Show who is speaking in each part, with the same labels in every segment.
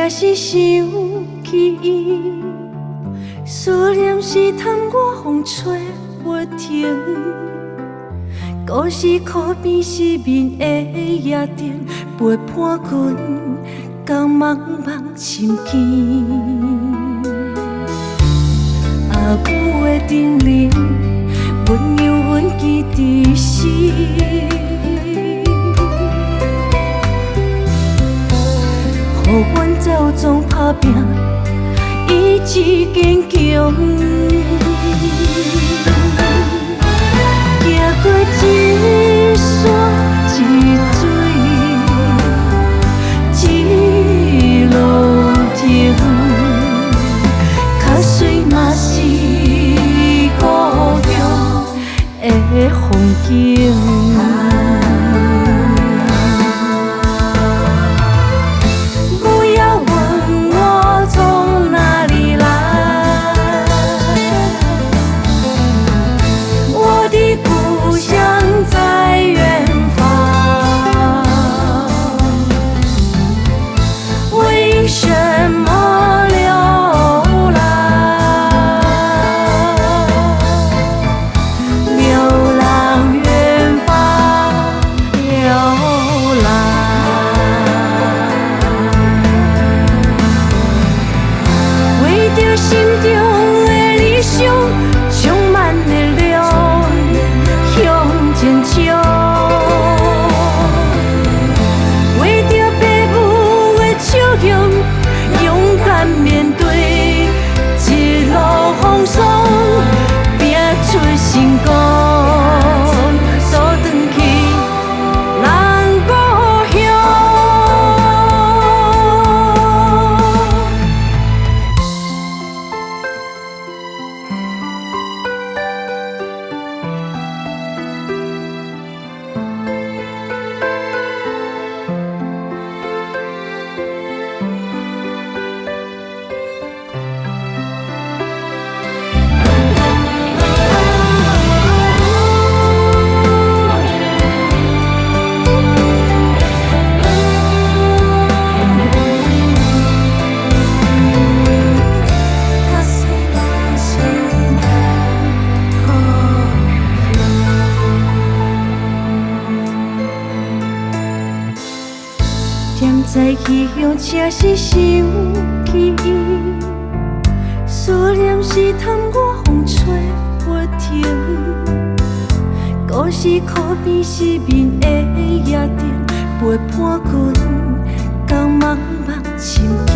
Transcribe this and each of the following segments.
Speaker 1: 才是想起伊，思念是叹我风吹不停。故事可变失眠的夜灯，陪伴阮到茫茫深更。阿母的叮咛，阮犹阮记伫心。予阮走总打拼，意志坚强。行过一山一水一路程，较水嘛是故乡的风景。不要问我从哪里来，我的故乡在远方。为什么流浪？流浪远方，流浪。为着心中的理想，充满热量向前冲。为着父母的笑容，勇敢面对一路风霜，拼出成功，倒转去咱故乡。踮在异乡，才是想起伊，思念是叹我风吹不停。故事可变失眠的夜灯，陪伴阮到茫茫深更。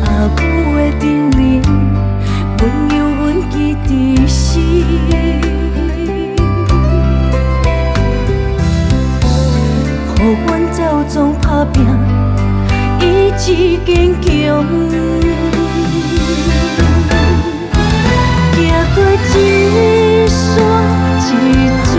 Speaker 1: 阿母的叮咛，阮犹阮记伫心。予阮走总打拼，意志坚强。行过一山一水。